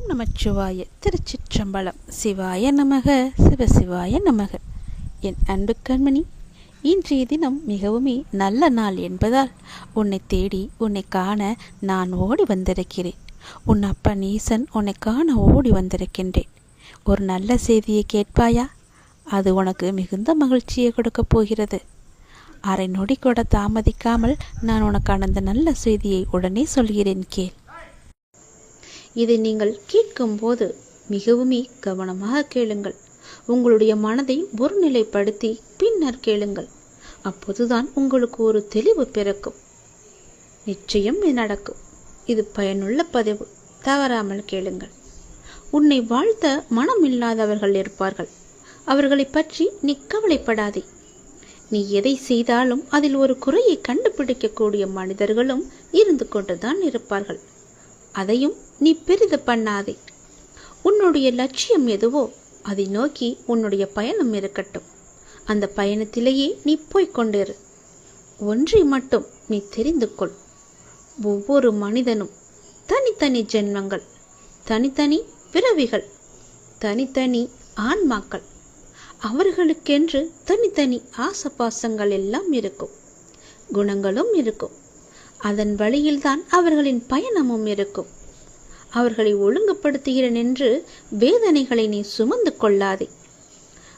நமச்சிவாய. திருச்சிற்றம்பலம். சிவாய நமக. சிவசிவாய நமக. என் அன்பு கண்மணி, இன்றைய தினம் மிகவுமே நல்ல நாள் என்பதால் உன்னை தேடி உன்னை காண நான் ஓடி வந்திருக்கிறேன். உன் அப்பன் ஈசன் உன்னை காண ஓடி வந்திருக்கின்றேன். ஒரு நல்ல செய்தியை கேட்பாயா? அது உனக்கு மிகுந்த மகிழ்ச்சியை கொடுக்கப் போகிறது. அரை நொடி கூட தாமதிக்காமல் நான் உனக்கான அந்த நல்ல செய்தியை உடனே சொல்கிறேன், கேள். இதை நீங்கள் கேட்கும்போது மிகவுமே கவனமாக கேளுங்கள். உங்களுடைய மனதை ஒருநிலைப்படுத்தி பின்னர் கேளுங்கள். அப்போதுதான் உங்களுக்கு ஒரு தெளிவு பிறக்கும். நிச்சயம் நடக்கும். இது பயனுள்ள பதிவு. தவறாமல் கேளுங்கள். உன்னை வாழ்த்த மனம் இல்லாதவர்கள் இருப்பார்கள். அவர்களை பற்றி நீ கவலைப்படாதே. நீ எதை செய்தாலும் அதில் ஒரு குறையை கண்டுபிடிக்கக்கூடிய மனிதர்களும் இருந்து கொண்டுதான் இருப்பார்கள். அதையும் நீ பெரிது பண்ணாதே. உன்னுடைய லட்சியம் எதுவோ அதை நோக்கி உன்னுடைய பயணம் இருக்கட்டும். அந்த பயணத்திலேயே நீ போய்கொண்டிரு. ஒன்றை மட்டும் நீ தெரிந்து கொள். ஒவ்வொரு மனிதனும் தனித்தனி ஜென்மங்கள், தனித்தனி பிறவிகள், தனித்தனி ஆன்மாக்கள். அவர்களுக்கென்று தனித்தனி ஆசபாசங்கள் எல்லாம் இருக்கும், குணங்களும் இருக்கும். அதன் வழியில்தான் அவர்களின் பயணமும் இருக்கும். அவர்களை ஒழுங்குபடுத்துகிறேன் என்று வேதனைகளை நீ சுமந்து கொள்ளாதே.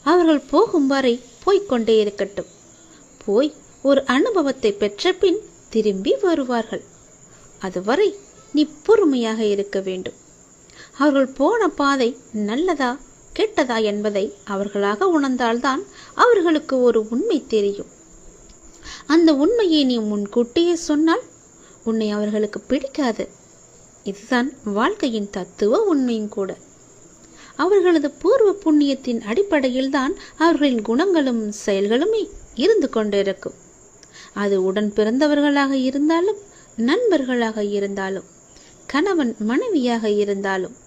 அவர்கள் போகும் வரை போய்கொண்டே இருக்கட்டும். போய் ஒரு அனுபவத்தை பெற்ற பின் திரும்பி வருவார்கள். அதுவரை நீ பொறுமையாக இருக்க வேண்டும். அவர்கள் போன பாதை நல்லதா கெட்டதா என்பதை அவர்களாக உணர்ந்தால்தான் அவர்களுக்கு ஒரு உண்மை தெரியும். அந்த உண்மையை நீ முன்கூட்டியே சொன்னால் உன்னை அவர்களுக்கு பிடிக்காது. இதுதான் வாழ்க்கையின் தத்துவ உண்மையும் கூட. அவர்களது பூர்வ புண்ணியத்தின் அடிப்படையில் தான் அவர்களின் குணங்களும் செயல்களுமே இருந்து கொண்டிருக்கும். அது உடன் பிறந்தவர்களாக இருந்தாலும், நண்பர்களாக இருந்தாலும், கணவன் மனைவியாக இருந்தாலும்,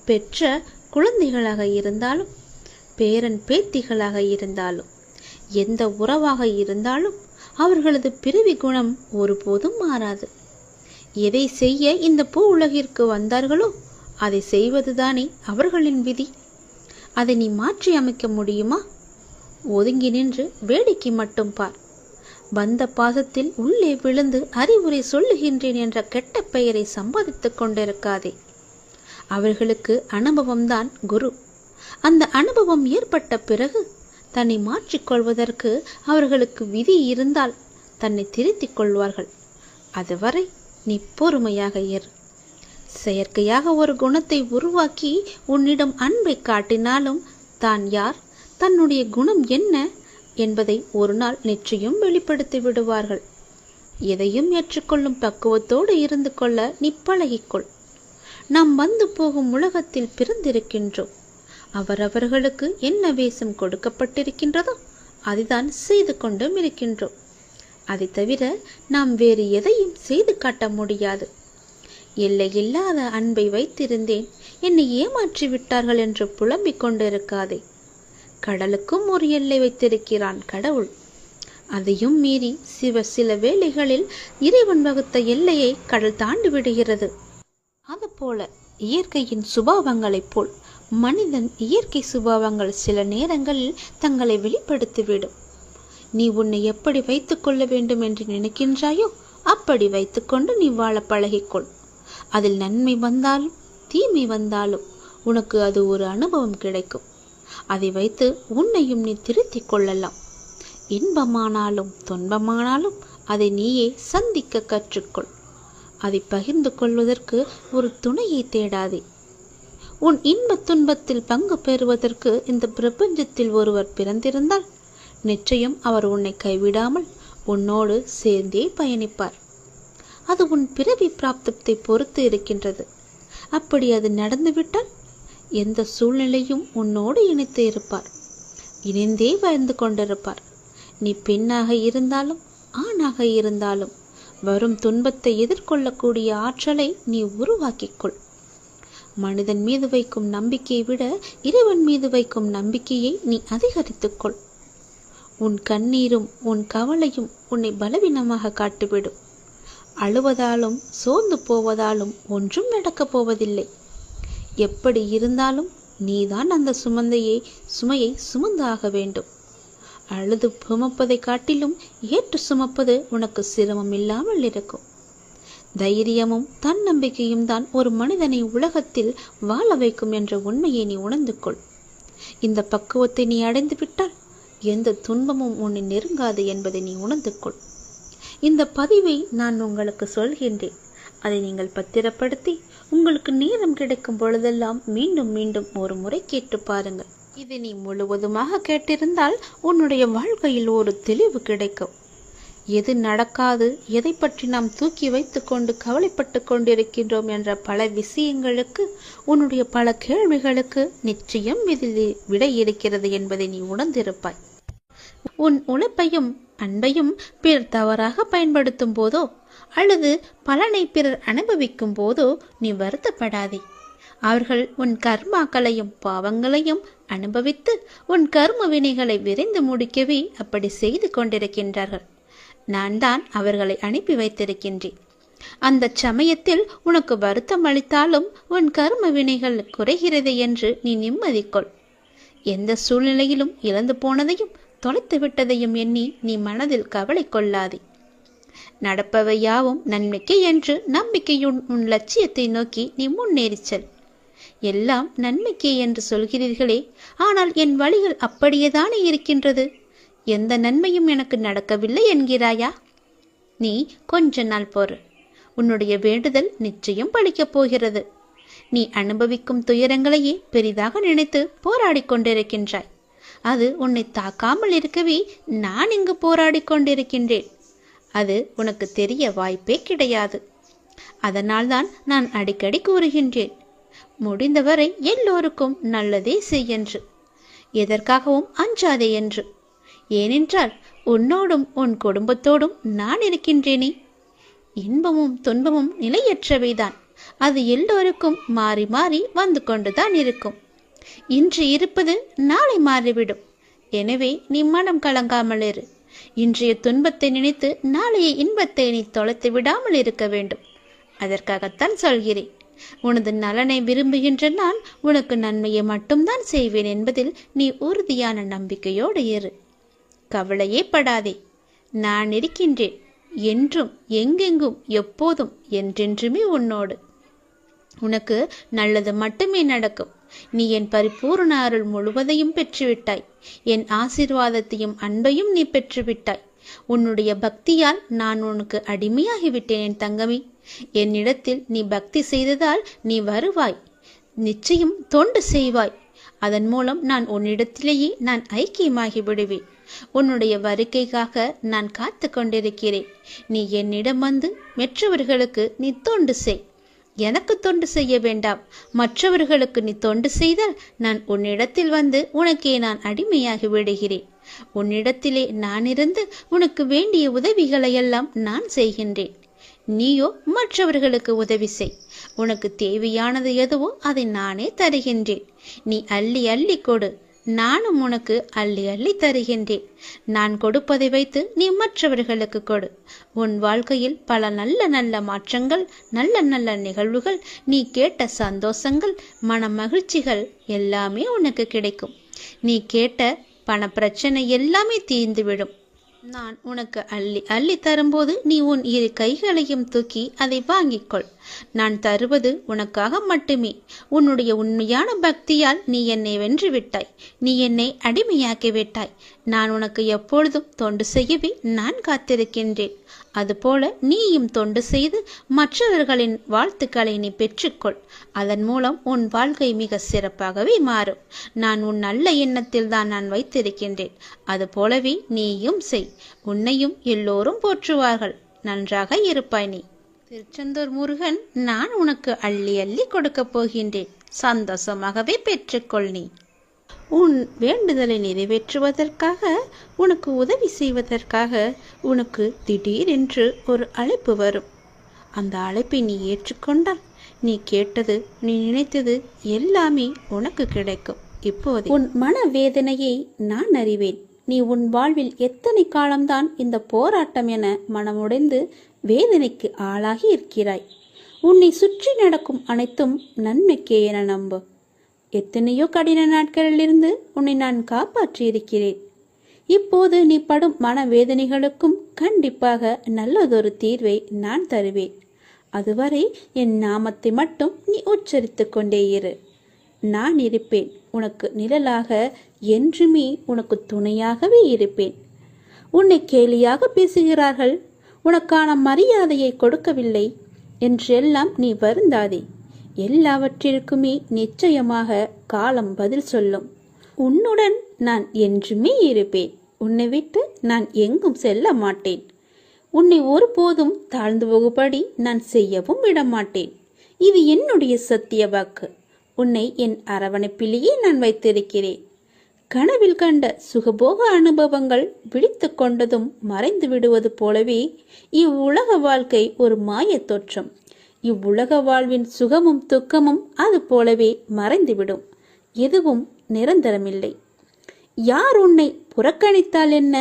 பெற்ற குழந்தைகளாக இருந்தாலும், பேரன் பேத்திகளாக இருந்தாலும், எந்த உறவாக இருந்தாலும் அவர்களது பிறவி குணம் ஒருபோதும் மாறாது. எதை செய்ய இந்த பூ உலகிற்கு வந்தார்களோ அதை செய்வதுதானே அவர்களின் விதி. அதை நீ மாற்றி அமைக்க முடியுமா? ஒதுங்கி நின்று வேடிக்கை மட்டும் பார். வந்த பாசத்தில் உள்ளே விழுந்து அறிவுரை சொல்லுகின்றேன் என்ற கெட்ட பெயரை சம்பாதித்துக் கொண்டிருக்காதே. அவர்களுக்கு அனுபவம்தான் குரு. அந்த அனுபவம் ஏற்பட்ட பிறகு தன்னை மாற்றிக்கொள்வதற்கு அவர்களுக்கு விதி இருந்தால் தன்னை திருத்திக் கொள்வார்கள். அதுவரை நீ பொறுமையாக இரு. செயற்கையாக ஒரு குணத்தை உருவாக்கி உன்னிடம் அன்பை காட்டினாலும் தான் யார், தன்னுடைய குணம் என்ன என்பதை ஒரு நாள் நிச்சயம் வெளிப்படுத்தி விடுவார்கள். எதையும் ஏற்றுக்கொள்ளும் பக்குவத்தோடு இருந்து கொள்ள நீ பழகிக்கொள். நாம் வந்து போகும் உலகத்தில் பிறந்திருக்கின்றோம். அவரவர்களுக்கு என்ன வேஷம் கொடுக்கப்பட்டிருக்கின்றதோ அதைதான் செய்து கொண்டும் இருக்கின்றோம். அதை தவிர நாம் வேறு எதையும் செய்து காட்ட முடியாது. எல்லையில்லாத அன்பை வைத்திருந்தேன், என்னை ஏமாற்றி விட்டார்கள் என்று புலம்பிக் கொண்டிருக்காதே. கடலுக்கும் ஒரு எல்லை வைத்திருக்கிறான் கடவுள். அதையும் மீறி சில வேளைகளில் இறைவன் வகுத்த எல்லையை கடல் தாண்டி விடுகிறது. அதுபோல இயற்கையின் சுபாவங்களைப் போல் மனிதன் இயற்கை சுபாவங்கள் சில நேரங்களில் தங்களை வெளிப்படுத்திவிடும். நீ உன்னை எப்படி வைத்துக் கொள்ள வேண்டும் என்று நினைக்கின்றாயோ அப்படி வைத்துக்கொண்டு நீ வாழ பழகிக்கொள். அதில் நன்மை வந்தாலும் தீமை வந்தாலும் உனக்கு அது ஒரு அனுபவம் கிடைக்கும். அதை வைத்து உன்னையும் நீ திருத்திக் கொள்ளலாம். இன்பமானாலும் துன்பமானாலும் அதை நீயே சந்திக்க கற்றுக்கொள். அதை பகிர்ந்து கொள்வதற்கு ஒரு துணையை தேடாதே. உன் இன்ப துன்பத்தில் பங்கு பெறுவதற்கு இந்த பிரபஞ்சத்தில் ஒருவர் பிறந்திருந்தால் நிச்சயம் அவர் உன்னை கைவிடாமல் உன்னோடு சேர்ந்தே பயணிப்பார். அது உன் பிறவி பிராப்தத்தை பொறுத்து இருக்கின்றது. அப்படி அது நடந்துவிட்டால் எந்த சூழ்நிலையும் உன்னோடு இணைத்து இருப்பார். இணைந்தே வாழ்ந்து கொண்டிருப்பார். நீ பெண்ணாக இருந்தாலும் ஆணாக இருந்தாலும் வரும் துன்பத்தை எதிர்கொள்ளக்கூடிய ஆற்றலை நீ உருவாக்கிக்கொள். மனிதன் மீது வைக்கும் நம்பிக்கையை விட இறைவன் மீது வைக்கும் நம்பிக்கையை நீ அதிகரித்துக்கொள். உன் கண்ணீரும் உன் கவலையும் உன்னை பலவீனமாக காட்டிவிடும். அழுவதாலும் சோர்ந்து போவதாலும் ஒன்றும் நடக்கப் போவதில்லை. எப்படி இருந்தாலும் நீதான் அந்த சுமையை சுமந்தாக வேண்டும். அழுது சுமப்பதை காட்டிலும் ஏற்று சுமப்பது உனக்கு சிரமம் இல்லாமல் இருக்கும். தைரியமும் தன்னம்பிக்கையும் தான் ஒரு மனிதனை உலகத்தில் வாழ வைக்கும் என்ற உண்மையை நீ உணர்ந்து கொள். இந்த பக்குவத்தை நீ அடைந்து விட்டால் எந்த துன்பமும் உன்னை நெருங்காது என்பதை நீ உணர்ந்து கொள். இந்த பதிவை நான் உங்களுக்கு சொல்கின்றேன். அதை நீங்கள் பத்திரப்படுத்தி உங்களுக்கு நேரம் கிடைக்கும் பொழுதெல்லாம் மீண்டும் மீண்டும் ஒரு முறை கேட்டு பாருங்கள். இதை நீ முழுவதுமாக கேட்டிருந்தால் உன்னுடைய வாழ்க்கையில் ஒரு தெளிவு கிடைக்கும். எது நடக்காது, எதை பற்றி நாம் தூக்கி வைத்து கொண்டு கவலைப்பட்டு கொண்டிருக்கின்றோம் என்ற பல விஷயங்களுக்கு, உன்னுடைய பல கேள்விகளுக்கு நிச்சயம் இதில் விடை இருக்கிறது என்பதை நீ உணர்ந்திருப்பாய். உன் உழைப்பையும் அன்பையும் பிறர் தவறாக பயன்படுத்தும் போதோ அல்லது பலனை பிறர் அனுபவிக்கும் போதோ நீ வருத்தப்படாதே. அவர்கள் உன் கர்மாக்களையும் பாவங்களையும் அனுபவித்து உன் கர்ம வினைகளை விரைந்து முடிக்கவே அப்படி செய்து கொண்டிருக்கின்றார்கள். நான் தான் அவர்களை அனுப்பி வைத்திருக்கின்றேன். அந்த சமயத்தில் உனக்கு வருத்தம் அளித்தாலும் உன் கர்ம வினைகள் குறைகிறது என்று நீ நிம்மதிக்கொள். எந்த சூழ்நிலையிலும் இழந்து போனதையும் தொலைத்து விட்டதையும் எண்ணி நீ மனதில் கவலை கொள்ளாதே. நடப்பவை யாவும் நன்மைக்கு என்று நம்பிக்கையுன் உன் லட்சியத்தை நோக்கி நீ முன்னேறிச் செல். எல்லாம் நன்மைக்கே என்று சொல்கிறீர்களே, ஆனால் என் வழிகள் அப்படியேதானே இருக்கின்றது. எந்த நன்மையும் எனக்கு நடக்கவில்லை என்கிறாயா? நீ கொஞ்ச நாள் பொறு. உன்னுடைய வேண்டுதல் நிச்சயம் பலிக்கப் போகிறது. நீ அனுபவிக்கும் துயரங்களையே பெரிதாக நினைத்து போராடி கொண்டிருக்கின்றாய். அது உன்னை தாக்காமல் இருக்கவே நான் இங்கு போராடி கொண்டிருக்கின்றேன். அது உனக்கு தெரிய வாய்ப்பே கிடையாது. அதனால்தான் நான் அடிக்கடி கூறுகின்றேன், முடிந்தவரை எல்லோருக்கும் நல்லதே செய்யென்று, எதற்காகவும் அஞ்சாதே என்று. ஏனென்றால் உன்னோடும் உன் குடும்பத்தோடும் நான் இருக்கின்றேனே. இன்பமும் துன்பமும் நிலையற்றவைதான். அது எல்லோருக்கும் மாறி மாறி வந்து கொண்டுதான் இருக்கும். இன்று இருப்பது நாளை மாறிவிடும். எனவே நீ மனம் கலங்காமல் இரு. இன்றைய துன்பத்தை நினைத்து நாளைய இன்பத்தை நீ தொலைத்து விடாமல் இருக்க வேண்டும். அதற்காகத்தான் சொல்கிறேன். உனது நலனை விரும்புகின்ற நான் உனக்கு நன்மையை மட்டும்தான் செய்வேன் என்பதில் நீ உறுதியான நம்பிக்கையோடு இரு. கவலையே படாதே. நான் இருக்கின்றேன். என்றும் எங்கெங்கும் எப்போதும் என்றென்றுமே உன்னோடு. உனக்கு நல்லது மட்டுமே நடக்கும். நீ என் பரிபூர்ண அருள் முழுவதையும் பெற்றுவிட்டாய். என் ஆசீர்வாதத்தையும் அன்பையும் நீ பெற்றுவிட்டாய். உன்னுடைய பக்தியால் நான் உனக்கு அடிமையாகிவிட்டேன் என் தங்கமே. என்னிடத்தில் நீ பக்தி செய்ததால் நீ வருவாய். நிச்சயம் தொண்டு செய்வாய். அதன் மூலம் நான் உன்னிடத்திலேயே நான் ஐக்கியமாகி விடுவேன். உன்னுடைய வருகைக்காக நான் காத்து கொண்டிருக்கிறேன். நீ என்னிடம் வந்து மற்றவர்களுக்கு நீ தொண்டு செய். எனக்கு தொண்டு செய்ய வேண்டாம். மற்றவர்களுக்கு நீ தொண்டு செய்தால் நான் உன்னிடத்தில் வந்து உனக்கே நான் அடிமையாகி விடுகிறேன். உன்னிடத்திலே நான் இருந்து உனக்கு வேண்டிய உதவிகளையெல்லாம் நான் செய்கின்றேன். நீயோ மற்றவர்களுக்கு உதவி செய். உனக்கு தேவையானது எதுவோ அதை நானே தருகின்றேன். நீ அள்ளி அள்ளி கொடு. நானும் உனக்கு அள்ளி அள்ளி தருகின்றேன். நான் கொடுப்பதை வைத்து நீ மற்றவர்களுக்கு கொடு. உன் வாழ்க்கையில் பல நல்ல நல்ல மாற்றங்கள், நல்ல நல்ல நிகழ்வுகள், நீ கேட்ட சந்தோஷங்கள், மன மகிழ்ச்சிகள் எல்லாமே உனக்கு கிடைக்கும். நீ கேட்ட பண பிரச்சனை எல்லாமே தீர்ந்துவிடும். நான் உனக்கு அள்ளி அள்ளி தரும்போது நீ உன் இரு கைகளையும் தூக்கி அதை வாங்கிக்கொள். நான் தருவது உனக்காக மட்டுமே. உன்னுடைய உண்மையான பக்தியால் நீ என்னை வென்று விட்டாய். நீ என்னை அடிமையாக்கி விட்டாய். நான் உனக்கு எப்பொழுதும் தொண்டு செய்யவே நான் காத்திருக்கின்றேன். அதுபோல நீயும் தொண்டு செய்து மற்றவர்களின் வாழ்த்துக்களை நீ பெற்றுக்கொள். அதன் மூலம் உன் வாழ்க்கை மிக சிறப்பாகவே மாறும். நான் உன் நல்ல எண்ணத்தில் தான் நான் வைத்திருக்கின்றேன். அதுபோலவே நீயும் செய். உன்னையும் எல்லோரும் போற்றுவார்கள். நன்றாக இருப்பாய் நீ. திருச்செந்தூர் முருகன் நான் உனக்கு அள்ளி அள்ளி கொடுக்கப் போகின்றேன். சந்தோஷமாகவே பெற்றுக்கொள். நீ உன் வேண்டுதலை நிறைவேற்றுவதற்காக, உனக்கு உதவி செய்வதற்காக உனக்கு திடீரென்று ஒரு அழைப்பு வரும். அந்த அழைப்பை நீ ஏற்றுக்கொண்டால் நீ கேட்டது, நீ நினைத்தது எல்லாமே உனக்கு கிடைக்கும். இப்போது உன் மன வேதனையை நான் அறிவேன். நீ உன் வாழ்வில் எத்தனை காலம்தான் இந்த போராட்டம் என மனமுடைந்து வேதனைக்கு ஆளாகி இருக்கிறாய். உன்னை சுற்றி நடக்கும் அனைத்தும் நன்மைக்கே என நம்பு. எத்தனையோ கடின நாட்களிலிருந்து உன்னை நான் காப்பாற்றி இருக்கிறேன். இப்போது நீ படும் மனவேதனைகளுக்கும் கண்டிப்பாக நல்லதொரு தீர்வை நான் தருவேன். அதுவரை என் நாமத்தை மட்டும் நீ உச்சரித்து கொண்டே இரு. நான் இருப்பேன், உனக்கு நிழலாக, என்றுமே உனக்கு துணையாகவே இருப்பேன். உன்னை கேலியாக பேசுகிறார்கள், உனக்கான மரியாதையை கொடுக்கவில்லை என்றெல்லாம் நீ வருந்தாதே. எல்லாவற்றிற்குமே நிச்சயமாக காலம் பதில் சொல்லும். உன்னுடன் நான் என்றுமே இருப்பேன். உன்னை விட்டு நான் எங்கும் செல்ல மாட்டேன். உன்னை ஒருபோதும் தாழ்ந்து போகும்படி நான் செய்யவும் விடமாட்டேன். இது என்னுடைய சத்திய வாக்கு. உன்னை என் அரவணைப்பிலேயே நான் வைத்திருக்கிறேன். கனவில் கண்ட சுகபோக அனுபவங்கள் விழித்து கொண்டதும் மறைந்து விடுவது போலவே இவ்வுலக வாழ்க்கை ஒரு மாய தோற்றம். இவ்வுலக வாழ்வின் சுகமும் துக்கமும் அது போலவே மறைந்துவிடும். எதுவும் நிரந்தரமில்லை. யார் உன்னை புறக்கணித்தால் என்ன?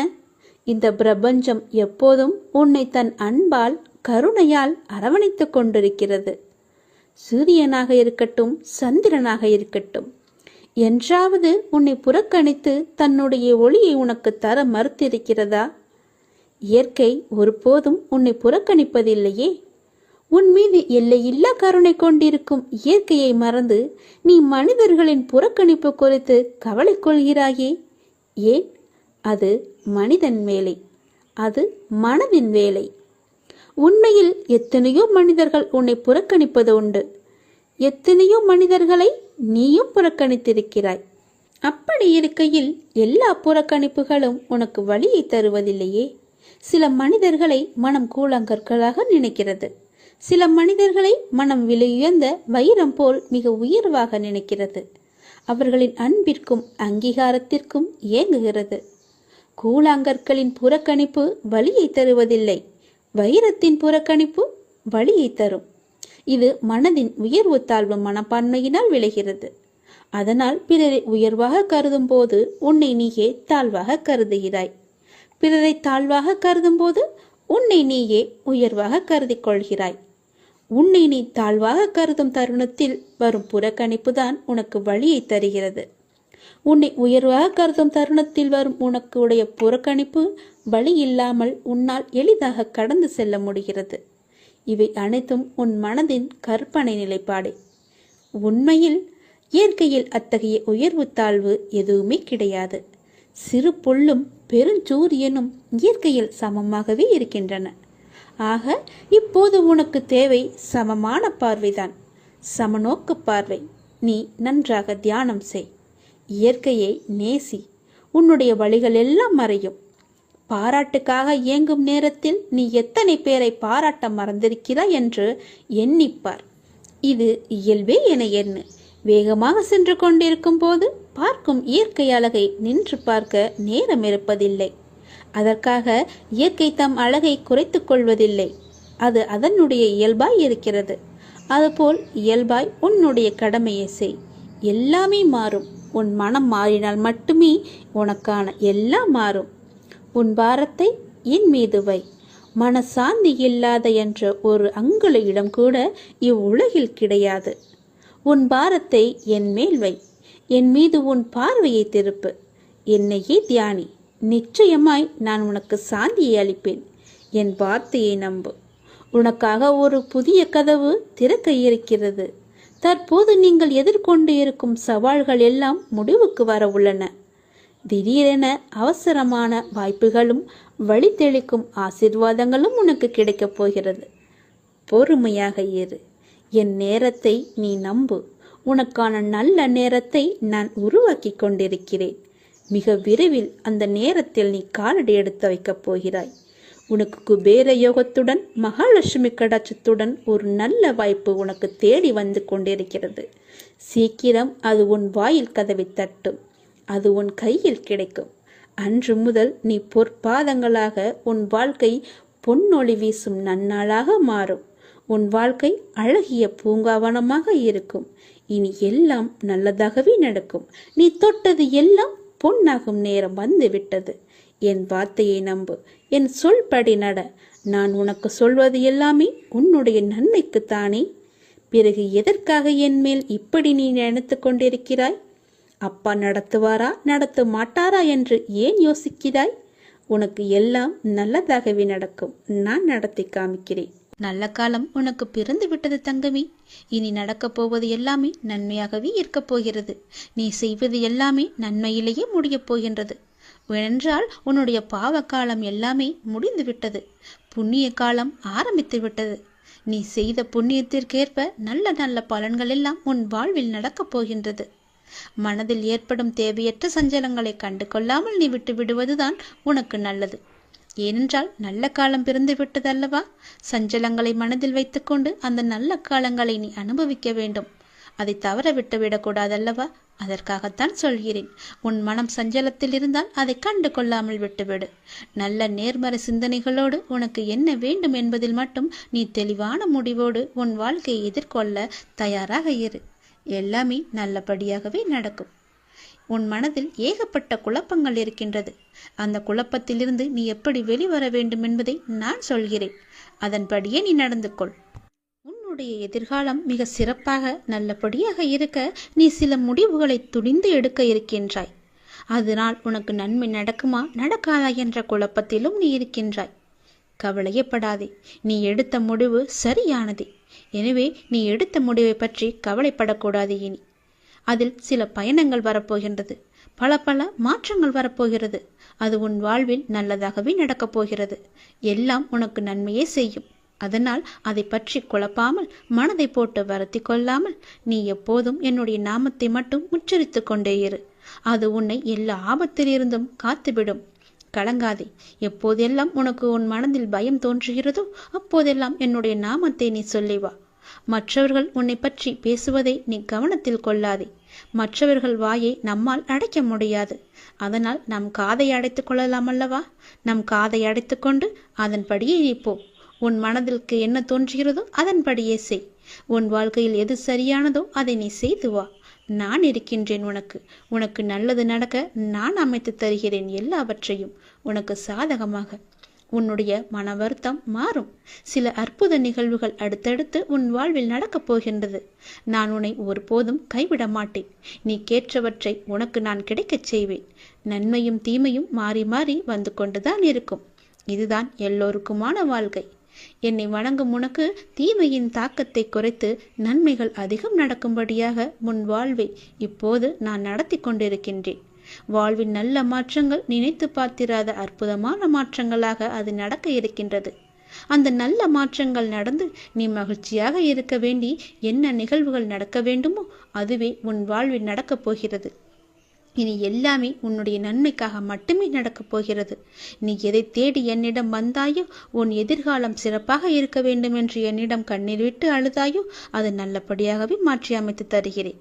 இந்த பிரபஞ்சம் எப்போதும் உன்னை தன் அன்பால், கருணையால் அரவணைத்து கொண்டிருக்கிறது. சூரியனாக இருக்கட்டும், சந்திரனாக இருக்கட்டும், என்றாவது உன்னை புறக்கணித்து தன்னுடைய ஒளியை உனக்கு தர மறுத்திருக்கிறதா? இயற்கை ஒருபோதும் உன்னை புறக்கணிப்பதில்லையே. உன் மீது எல்லையில்லா கருணை கொண்டிருக்கும் இயற்கையை மறந்து நீ மனிதர்களின் புறக்கணிப்பு குறித்து கவலை கொள்கிறாயே. ஏன்? அது மனிதன் வேலை, அது மனதின் வேலை. உண்மையில் எத்தனையோ மனிதர்கள் உன்னை புறக்கணிப்பது உண்டு. எத்தனையோ மனிதர்களை நீயும் புறக்கணித்திருக்கிறாய். அப்படி இருக்கையில் எல்லா புறக்கணிப்புகளும் உனக்கு வலியை தருவதில்லையே. சில மனிதர்களை மனம் கூழாங்கற்களாக நினைக்கிறது. சில மனிதர்களை மனம் விலையுயர்ந்த வைரம் போல் மிக உயர்வாக நினைக்கிறது. அவர்களின் அன்பிற்கும் அங்கீகாரத்திற்கும் ஏங்குகிறது. கூழாங்கற்களின் புறக்கணிப்பு வலியை தருவதில்லை. வைரத்தின் புறக்கணிப்பு வலியை தரும். இது மனதின் உயர்வு தாழ்வு மனப்பான்மையினால் விளைகிறது. அதனால் பிறரை உயர்வாக கருதும் போது உன்னை நீயே தாழ்வாக கருதுகிறாய். பிறரை தாழ்வாக கருதும் போது உன்னை நீயே உயர்வாக கருதி கொள்கிறாய். உன்னை நீ தாழ்வாக கருதும் தருணத்தில் வரும் புறக்கணிப்பு தான் உனக்கு வலியை தருகிறது. உன்னை உயர்வாக கருதும் தருணத்தில் வரும் உனக்கு உடைய புறக்கணிப்பு வலி இல்லாமல் உன்னால் எளிதாக கடந்து செல்ல முடிகிறது. இவை அனைத்தும் உன் மனதின் கற்பனை நிலைப்பாடே. உண்மையில் இயற்கையில் அத்தகைய உயர்வு தாழ்வு எதுவுமே கிடையாது. சிறு புல்லும் பெருஞ்சூரியனும் இயற்கையில் சமமாகவே இருக்கின்றன. ஆக இப்போது உனக்கு தேவை சமமான பார்வைதான், சமநோக்கு பார்வை. நீ நன்றாக தியானம் செய், இயற்கையை நேசி. உன்னுடைய வழிகள் எல்லாம் மறையும். பாராட்டுக்காக இயங்கும் நேரத்தில் நீ எத்தனை பேரை பாராட்ட மறந்திருக்கிறாய் என்று எண்ணிப்பார். இது இயல்பே என எண்ணு. வேகமாக சென்று கொண்டிருக்கும் போது பார்க்கும் இயற்கை அழகை நின்று பார்க்க நேரம் இருப்பதில்லை. அதற்காக இயற்கை தம் அழகை குறைத்து கொள்வதில்லை. அது அதனுடைய இயல்பாய் இருக்கிறது. அதுபோல் இயல்பாய் உன்னுடைய கடமையை செய். எல்லாமே மாறும். உன் மனம் மாறினால் மட்டுமே உனக்கான எல்லாம் மாறும். உன் பாரத்தை என் மீது வை. மனசாந்தி இல்லாத என்ற ஒரு அங்குல இடம் கூட இவ்வுலகில் கிடையாது. உன் பாரத்தை என் மேல் வை. என் மீது உன் பார்வையை திருப்பு. என்னையே தியானி. நிச்சயமாய் நான் உனக்கு சாந்தியை அளிப்பேன். என் வார்த்தையை நம்பு. உனக்காக ஒரு புதிய கதவு திறக்க இருக்கிறது. தற்போது நீங்கள் எதிர்கொண்டு இருக்கும் சவால்கள் எல்லாம் முடிவுக்கு வர உள்ளன. திடீரென அவசரமான வாய்ப்புகளும் வழி தெளிக்கும் ஆசீர்வாதங்களும் உனக்கு கிடைக்கப் போகிறது. பொறுமையாக இரு. என் நேரத்தை நீ நம்பு. உனக்கான நல்ல நேரத்தை நான் உருவாக்கி கொண்டிருக்கிறேன். மிக விரைவில் அந்த நேரத்தில் நீ காலடி எடுத்து வைக்கப் போகிறாய். உனக்கு குபேர யோகத்துடன் மகாலட்சுமி கடாட்சத்துடன் ஒரு நல்ல வாய்ப்பு உனக்கு தேடி வந்து கொண்டிருக்கிறது. சீக்கிரம் அது உன் வாயில் கதவை தட்டும். அது உன் கையில் கிடைக்கும். அன்று முதல் நீ பொற்பாதங்களாக உன் வாழ்க்கை பொன்னொளி வீசும் நன்னாளாக மாறும். உன் வாழ்க்கை அழகிய பூங்காவனமாக இருக்கும். இனி எல்லாம் நல்லதாகவே நடக்கும். நீ தொட்டது எல்லாம் பொன்னாகும் நேரம் வந்து விட்டது. என் வார்த்தையை நம்பு. என் சொல்படி நட. நான் உனக்கு சொல்வது எல்லாமே உன்னுடைய நன்மைக்குத்தானே. பிறகு எதற்காக என் மேல் இப்படி நீ நினைத்து கொண்டிருக்கிறாய்? அப்பா நடத்துவாரா நடத்த மாட்டாரா என்று ஏன் யோசிக்கிறாய்? உனக்கு எல்லாம் நல்லதாகவே நடக்கும். நான் நடத்தி காமிக்கிறேன். நல்ல காலம் உனக்கு பிறந்து விட்டது தங்கமி. இனி நடக்கப் போவது எல்லாமே நன்மையாகவே இருக்கப் போகிறது. நீ செய்வது எல்லாமே நன்மையிலேயே முடியப் போகின்றது. ஏனென்றால் உன்னுடைய பாவ காலம் எல்லாமே முடிந்து விட்டது. புண்ணிய காலம் ஆரம்பித்து விட்டது. நீ செய்த புண்ணியத்திற்கேற்ப நல்ல நல்ல பலன்கள் எல்லாம் உன் வாழ்வில் நடக்கப் போகின்றது. மனதில் ஏற்படும் தேவையற்ற சஞ்சலங்களை கண்டு கொள்ளாமல் நீ விட்டு விடுவதுதான் உனக்கு நல்லது. ஏனென்றால் நல்ல காலம் பிறந்து விட்டதல்லவா? சஞ்சலங்களை மனதில் வைத்துக்கொண்டு அந்த நல்ல காலங்களை நீ அனுபவிக்க வேண்டும். அதை தவற விட்டு விடக்கூடாதல்லவா? அதற்காகத்தான் சொல்கிறேன். உன் மனம் சஞ்சலத்தில் இருந்தால் அதை கண்டு கொள்ளாமல் விட்டுவிடு. நல்ல நேர்மறை சிந்தனைகளோடு உனக்கு என்ன வேண்டும் என்பதில் மட்டும் நீ தெளிவான முடிவோடு உன் வாழ்க்கையை எதிர்கொள்ள தயாராக இரு. எல்லாமே நல்லபடியாகவே நடக்கும். உன் மனதில் ஏகப்பட்ட குழப்பங்கள் இருக்கின்றது. அந்த குழப்பத்திலிருந்து நீ எப்படி வெளிவர வேண்டும் என்பதை நான் சொல்கிறேன். அதன்படியே நீ நடந்து கொள். உன்னுடைய எதிர்காலம் மிக சிறப்பாக நல்லபடியாக இருக்க நீ சில முடிவுகளை துணிந்து எடுக்க இருக்கின்றாய். அதனால் உனக்கு நன்மை நடக்குமா நடக்காதா என்ற குழப்பத்திலும் நீ இருக்கின்றாய். கவலையப்படாதே. நீ எடுத்த முடிவு சரியானதே. எனவே நீ எடுத்த முடிவை பற்றி கவலைப்படக்கூடாது. இனி அதில் சில பயணங்கள் வரப்போகின்றது. பல பல மாற்றங்கள் வரப்போகிறது. அது உன் வாழ்வில் நல்லதாகவே நடக்கப் போகிறது. எல்லாம் உனக்கு நன்மையே செய்யும். அதனால் அதை பற்றி குழப்பாமல் மனதை போட்டு வருத்தி கொள்ளாமல் நீ எப்போதும் என்னுடைய நாமத்தை மட்டும் உச்சரித்து கொண்டே இரு. அது உன்னை எல்லா ஆபத்திலிருந்தும் காத்துவிடும். கலங்காதே. எப்போதெல்லாம் உனக்கு உன் மனதில் பயம் தோன்றுகிறதோ அப்போதெல்லாம் என்னுடைய நாமத்தை நீ சொல்லி வா. மற்றவர்கள் உன்னை பற்றி பேசுவதை நீ கவனத்தில் கொள்ளாதே. மற்றவர்கள் வாயை நம்மால் அடைக்க முடியாது. அதனால் நம் காதை அடைத்துக் கொள்ளலாம் அல்லவா? நம் காதை அடைத்து கொண்டு அதன்படியே நீ போ. உன் மனதிற்கு என்ன தோன்றுகிறதோ அதன்படியே செய். உன் வாழ்க்கையில் எது சரியானதோ அதை நீ செய்து வா. நான் இருக்கின்றேன் உனக்கு. உனக்கு நல்லது நடக்க நான் அமைத்து தருகிறேன் எல்லாவற்றையும் உனக்கு சாதகமாக. உன்னுடைய மன வருத்தம் மாறும். சில அற்புத நிகழ்வுகள் அடுத்தடுத்து உன் வாழ்வில் நடக்கப் போகின்றது. நான் உன்னை ஒருபோதும் கைவிட மாட்டேன். நீ கேட்டவற்றை உனக்கு நான் கிடைக்கச் செய்வேன். நன்மையும் தீமையும் மாறி மாறி வந்து கொண்டுதான் இருக்கும். இதுதான் எல்லோருக்குமான வாழ்க்கை. என்னை வணங்கும் உனக்கு தீமையின் தாக்கத்தை குறைத்து நன்மைகள் அதிகம் நடக்கும்படியாக உன் வாழ்வை இப்போது நான் நடத்தி கொண்டிருக்கின்றேன். வாழ்வின் நல்ல மாற்றங்கள் நினைத்து பார்த்திராத அற்புதமான மாற்றங்களாக அது நடக்க இருக்கின்றது. அந்த நல்ல மாற்றங்கள் நடந்து நீ மகிழ்ச்சியாக இருக்க வேண்டி என்ன நிகழ்வுகள் நடக்க வேண்டுமோ அதுவே உன் வாழ்வில் நடக்கப் போகிறது. இனி எல்லாமே உன்னுடைய நன்மைக்காக மட்டுமே நடக்கப் போகிறது. நீ எதை தேடி என்னிடம் வந்தாயோ, உன் எதிர்காலம் சிறப்பாக இருக்க வேண்டும் என்று என்னிடம் கண்ணீர் விட்டு அழுதாயோ, அது நல்லபடியாகவே மாற்றி அமைத்து தருகிறேன்.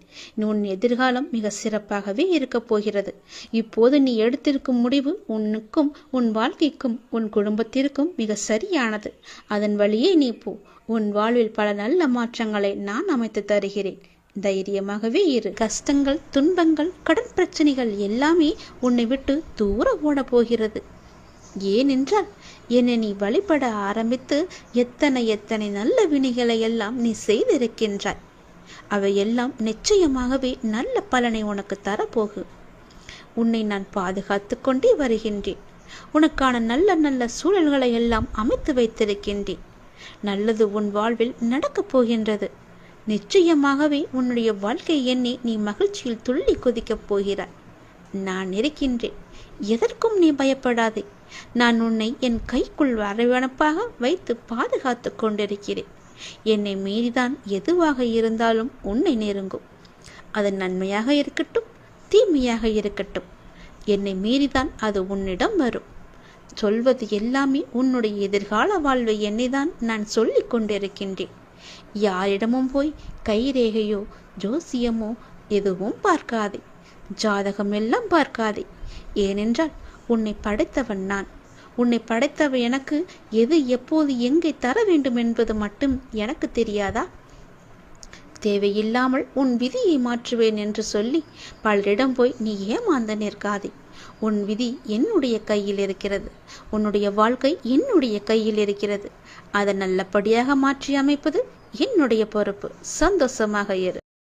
உன் எதிர்காலம் மிக சிறப்பாகவே இருக்கப் போகிறது. இப்போது நீ எடுத்திருக்கும் முடிவு உன்னுக்கும் உன் வாழ்க்கைக்கும் உன் குடும்பத்திற்கும் மிக சரியானது. அதன் வழியே நீ போ. உன் வாழ்வில் பல நல்ல மாற்றங்களை நான் அமைத்து தருகிறேன். தைரியமாகவே இரு. கஷ்டங்கள், துன்பங்கள், கடன் பிரச்சனைகள் எல்லாமே உன்னை விட்டு தூர ஓட போகிறது. ஏனென்றால் என்னை நீ வழிபட ஆரம்பித்து எத்தனை எத்தனை நல்ல வினைகளை எல்லாம் நீ செய்திருக்கின்றாய். அவையெல்லாம் நிச்சயமாகவே நல்ல பலனை உனக்கு தரப்போகு. உன்னை நான் பாதுகாத்து கொண்டே வருகின்றேன். உனக்கான நல்ல நல்ல சூழல்களை எல்லாம் அமைத்து வைத்திருக்கின்றேன். நல்லது உன் வாழ்வில் நடக்கப் போகின்றது. நிச்சயமாகவே உன்னுடைய வாழ்க்கை எண்ணி நீ மகிழ்ச்சியில் துள்ளி குதிக்கப் போகிறாய். நான் இருக்கின்றேன். எதற்கும் நீ பயப்படாதே. நான் உன்னை என் கைக்குள் அரவணைப்பாக வைத்து பாதுகாத்து கொண்டிருக்கிறேன். என்னை மீறிதான் எதுவாக இருந்தாலும் உன்னை நெருங்கும். அது நன்மையாக இருக்கட்டும், தீமையாக இருக்கட்டும், என்னை மீறிதான் அது உன்னிடம் வரும். சொல்வது எல்லாமே உன்னுடைய எதிர்கால வாழ்வை என்னைதான் நான் சொல்லிக் கொண்டிருக்கின்றேன். யாரிடமும் போய் கைரேகையோ ஜோசியமோ எதுவும் பார்க்காதே. ஜாதகம் எல்லாம் பார்க்காதே. ஏனென்றால் உன்னை படைத்தவன் நான். உன்னை படைத்தவ எனக்கு எது எப்போது எங்கே தர வேண்டும் என்பது மட்டும் எனக்கு தெரியாதா? தேவையில்லாமல் உன் விதியை மாற்றுவேன் என்று சொல்லி பலரிடம் போய் நீ ஏமாந்து நிற்காதே. உன் விதி என்னுடைய கையில் இருக்கிறது. உன்னுடைய வாழ்க்கை என்னுடைய கையில் இருக்கிறது. அதை நல்லபடியாக மாற்றி அமைப்பது என்னுடைய பொறுப்பு. சந்தோஷமாக இரு.